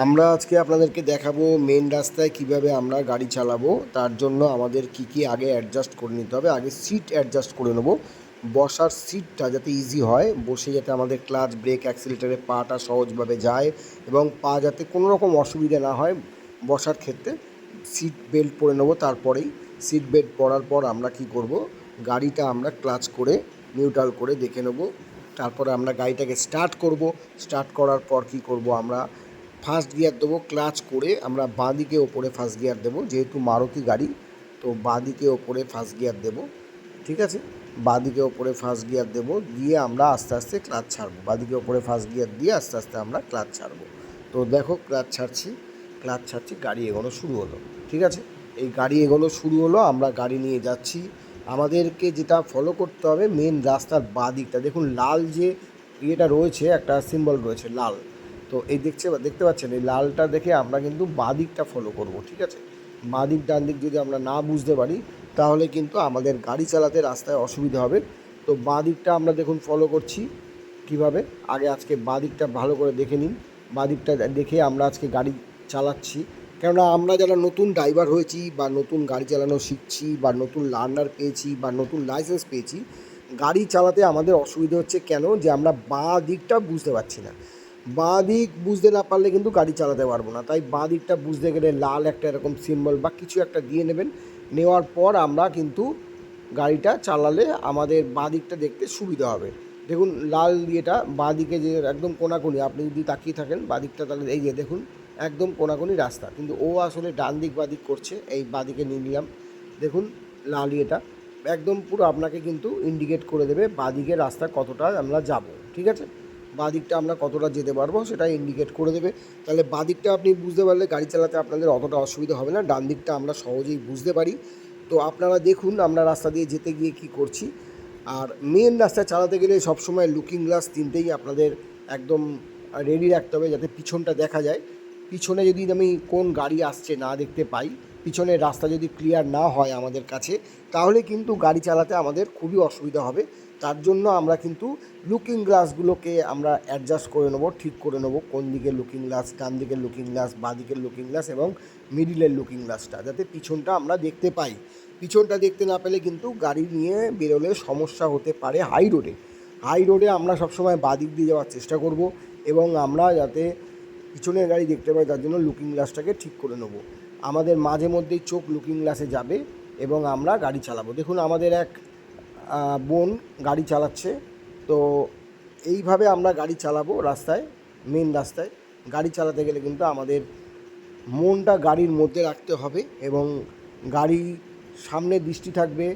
আমরা আজকে আপনাদেরকে দেখাবো মেন রাস্তায় কিভাবে আমরা গাড়ি চালাবো। তার জন্য আমাদের কি আগে অ্যাডজাস্ট করে নিতে হবে। আগে সিট অ্যাডজাস্ট করে নেবো, বসার সিটটা যাতে ইজি হয়, বসে যাতে আমাদের ক্লাচ ব্রেক অ্যাক্সিলারেটরে পাটা সহজভাবে যায় এবং পা যাতে কোনো রকম অসুবিধা না হয় বসার ক্ষেত্রে। সিট বেল্ট পরে নেবো। তারপরেই সিট বেল্ট পরার পর আমরা কি করব, গাড়িটা আমরা ক্লাচ করে নিউট্রাল করে দেখে নেবো। তারপরে আমরা গাড়িটাকে স্টার্ট করব। স্টার্ট করার পর কি করব, আমরা ফার্স্ট গিয়ার দেবো। ক্লাচ করে আমরা বাঁ দিকে ওপরে ফার্স্ট গিয়ার দেবো, যেহেতু মারুতি গাড়ি তো বাঁ দিকে ওপরে ফার্স্ট গিয়ার দেবো। ঠিক আছে, বাঁ দিকে ওপরে ফার্স্ট গিয়ার দেবো, দিয়ে আমরা আস্তে আস্তে ক্লাচ ছাড়বো। বাঁ দিকে ওপরে ফার্স্ট গিয়ার দিয়ে আস্তে আস্তে আমরা ক্লাচ ছাড়বো। তো দেখো ক্লাচ ছাড়ছি, গাড়ি এগোনো শুরু হলো। ঠিক আছে, এই গাড়ি এগোনো শুরু হলো, আমরা গাড়ি নিয়ে যাচ্ছি। আমাদেরকে যেটা ফলো করতে হবে, মেন রাস্তার বাঁ দিকটা দেখুন, লাল যে ইয়েটা রয়েছে, একটা সিম্বল রয়েছে লাল। তো এই দেখতে পাচ্ছেন, এই লালটা দেখে আমরা কিন্তু বাঁ দিকটা ফলো করব। ঠিক আছে, বাঁ দিক ডান দিক যদি আমরা না বুঝতে পারি তাহলে কিন্তু আমাদের গাড়ি চালাতে রাস্তায় অসুবিধা হবে। তো বাঁ দিকটা আমরা দেখুন ফলো করছি কিভাবে। আজকে বাঁ দিকটা ভালো করে দেখে নিন। বাঁ দিকটা দেখে আমরা আজকে গাড়ি চালাচ্ছি, কেননা আমরা যারা নতুন ড্রাইভার হয়েছি বা নতুন গাড়ি চালানো শিখছি বা নতুন লার্নার পেয়েছি বা নতুন লাইসেন্স পেয়েছি, গাড়ি চালাতে আমাদের অসুবিধা হচ্ছে কেন, যে আমরা বাঁ দিকটা বুঝতে পারছি না। বাঁ দিক বুঝতে না পারলে কিন্তু গাড়ি চালাতে পারবো না। তাই বাঁ দিকটা বুঝতে গেলে লাল একটা এরকম সিম্বল বা কিছু একটা দিয়ে নেবেন। নেওয়ার পর আমরা কিন্তু গাড়িটা চালালে আমাদের বাঁ দিকটা দেখতে সুবিধা হবে। দেখুন লাল ইয়েটা বাঁ দিকে যে একদম কোনাকুনি, আপনি যদি তাকিয়ে থাকেন বাঁ দিকটা, তাহলে এই যে দেখুন একদম কোনাকুনি রাস্তা, কিন্তু ও আসলে ডান দিক বাঁ দিক করছে। এই বাঁ দিকে নিয়ে নিলাম, দেখুন লাল ইয়েটা একদম পুরো আপনাকে কিন্তু ইন্ডিকেট করে দেবে বাঁ দিকের রাস্তা কতটা আমরা যাব। ঠিক আছে, বাঁ দিকটা আমরা কতটা যেতে পারবো সেটা ইন্ডিকেট করে দেবে। তাহলে বাঁ দিকটা আপনি বুঝতে পারলে গাড়ি চালাতে আপনাদের অতটা অসুবিধা হবে না। ডান দিকটা আমরা সহজেই বুঝতে পারি। তো আপনারা দেখুন আমরা রাস্তা দিয়ে যেতে গিয়ে কি করছি। আর মেন রাস্তা চালাতে গেলে সবসময় লুকিং গ্লাস তিনটেই আপনাদের একদম রেডি রাখতে হবে, যাতে পিছনটা দেখা যায়। পিছনে যদি আমি কোন গাড়ি আসছে না দেখতে পাই, পিছনের রাস্তা যদি ক্লিয়ার না হয় আমাদের কাছে, তাহলে কিন্তু গাড়ি চালাতে আমাদের খুবই অসুবিধা হবে। তার জন্য আমরা কিন্তু লুকিং গ্লাসগুলোকে আমরা অ্যাডজাস্ট করে নেবো, ঠিক করে নেবো কোন দিকের লুকিং গ্লাস, ডান দিকের লুকিং গ্লাস, বাঁ দিকের লুকিং গ্লাস এবং মিডিলের লুকিং গ্লাসটা, যাতে পিছনটা আমরা দেখতে পাই। পিছনটা দেখতে না পেলে কিন্তু গাড়ি নিয়ে বেরোলে সমস্যা হতে পারে। হাই রোডে আমরা সবসময় বাঁ দিক দিয়ে যাওয়ার চেষ্টা করব এবং আমরা যাতে পিছনের গাড়ি দেখতে পাই তার জন্য লুকিং গ্লাসটাকে ঠিক করে নেবো। আমাদের মাঝে মধ্যেই চোখ লুকিং গ্লাসে যাবে এবং আমরা গাড়ি চালাবো। দেখুন আমাদের এক বোন গাড়ি চালাচ্ছে। তো এইভাবে আমরা গাড়ি চালাবো রাস্তায়, মেন রাস্তায়। গাড়ি চালাতে গেলে কিন্তু আমাদের মনটা গাড়ির মধ্যে রাখতে হবে এবং গাড়ি সামনে দৃষ্টি থাকবে,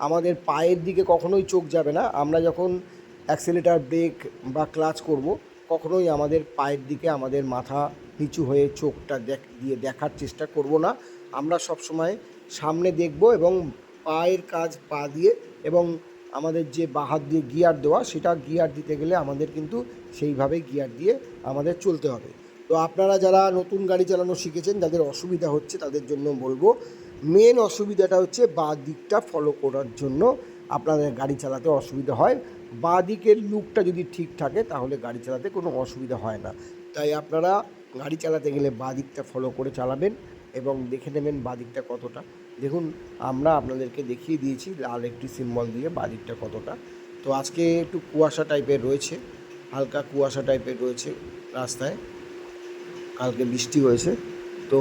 আমাদের পায়ের দিকে কখনোই চোখ যাবে না। আমরা যখন অ্যাক্সিলারেটর ব্রেক বা ক্লাচ করব, কখনোই আমাদের পায়ের দিকে আমাদের মাথা নিচু হয়ে চোখটা দিয়ে দেখার চেষ্টা করব না। আমরা সবসময় সামনে দেখব এবং পায়ের কাজ পা দিয়ে, এবং আমাদের যে বাঁ হাত দিয়ে গিয়ার দেওয়া, সেটা গিয়ার দিতে গেলে আমাদের কিন্তু সেইভাবে গিয়ার দিয়ে আমাদের চলতে হবে। তো আপনারা যারা নতুন গাড়ি চালানো শিখেছেন, যাদের অসুবিধা হচ্ছে তাদের জন্য বলবো, মেন অসুবিধাটা হচ্ছে বাঁ দিকটা ফলো করার জন্য আপনাদের গাড়ি চালাতে অসুবিধা হয়। বাঁ দিকের লুকটা যদি ঠিক থাকে তাহলে গাড়ি চালাতে কোনো অসুবিধা হয় না। তাই আপনারা গাড়ি চালাতে গেলে বাঁ দিকটা ফলো করে চালাবেন এবং দেখে নেবেন বাঁ দিকটা কতটা। দেখুন আমরা আপনাদেরকে দেখিয়ে দিয়েছি লাল একটি সিম্বল দিয়ে বাঁ দিকটা কতটা। তো আজকে একটু কুয়াশা টাইপের রয়েছে, হালকা কুয়াশা টাইপের রয়েছে রাস্তায়, কালকে বৃষ্টি হয়েছে। তো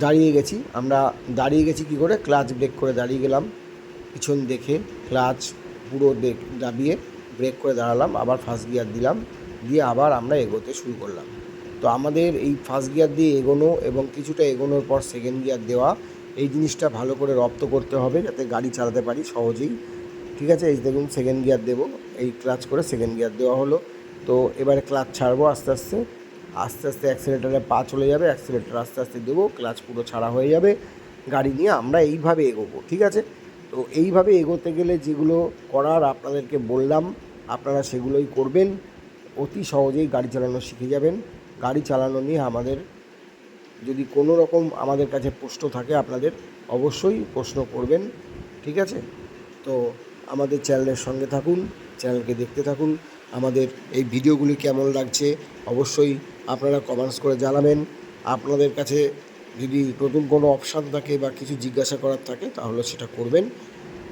দাঁড়িয়ে গেছি কী করে, ক্লাচ ব্রেক করে দাঁড়িয়ে গেলাম, পিছন দেখে ক্লাচ পুরো দাবিয়ে ব্রেক করে দাঁড়ালাম, আবার ফার্স্ট গিয়ার দিলাম, দিয়ে আবার আমরা এগোতে শুরু করলাম। তো আমাদের এই ফার্স্ট গিয়ার দিয়ে এগোনো এবং কিছুটা এগোনোর পর সেকেন্ড গিয়ার দেওয়া, এই জিনিসটা ভালো করে রপ্ত করতে হবে যাতে গাড়ি চালাতে পারি সহজেই। ঠিক আছে, এই দেখুন সেকেন্ড গিয়ার দেবো, এই ক্লাচ করে সেকেন্ড গিয়ার দেওয়া হলো। তো এবারে ক্লাচ ছাড়বো আস্তে আস্তে অ্যাক্সিলারেটারে পা চলে যাবে, অ্যাক্সিলারেটার আস্তে আস্তে দেবো, ক্লাচ পুরো ছাড়া হয়ে যাবে, গাড়ি নিয়ে আমরা এইভাবে এগোবো। ঠিক আছে, তো এইভাবে এগোতে গেলে যেগুলো করার আপনাদেরকে বললাম, আপনারা সেগুলোই করবেন। অতি সহজেই গাড়ি চালানো শিখে যাবেন। গাড়ি চালানো নিয়ে আমাদের যদি কোনো রকম আমাদের কাছে প্রশ্ন থাকে, আপনাদের অবশ্যই প্রশ্ন করবেন। ঠিক আছে, তো আমাদের চ্যানেলের সঙ্গে থাকুন, চ্যানেলকে দেখতে থাকুন। আমাদের এই ভিডিওগুলি কেমন লাগছে অবশ্যই আপনারা কমেন্টস করে জানাবেন। আপনাদের কাছে যদি নতুন কোনো অপশান থাকে বা কিছু জিজ্ঞাসা করার থাকে তাহলে সেটা করবেন।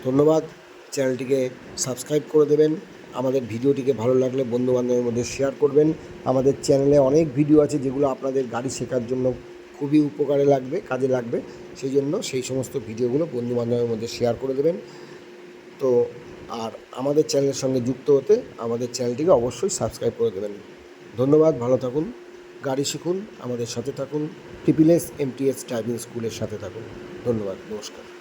ধন্যবাদ। চ্যানেলটিকে সাবস্ক্রাইব করে দেবেন। আমাদের ভিডিওটিকে ভালো লাগলে বন্ধুবান্ধবের মধ্যে শেয়ার করবেন। আমাদের চ্যানেলে অনেক ভিডিও আছে যেগুলো আপনাদের গাড়ি শেখার জন্য খুবই উপকারে লাগবে, কাজে লাগবে। সেই জন্য সেই সমস্ত ভিডিওগুলো বন্ধুবান্ধবের মধ্যে শেয়ার করে দেবেন। তো আর আমাদের চ্যানেলের সঙ্গে যুক্ত হতে আমাদের চ্যানেলটিকে অবশ্যই সাবস্ক্রাইব করে দেবেন। ধন্যবাদ। ভালো থাকুন, গাড়ি শিখুন, আমাদের সাথে থাকুন, TSS MTS ড্রাইভিং স্কুলের সাথে থাকুন। ধন্যবাদ, নমস্কার।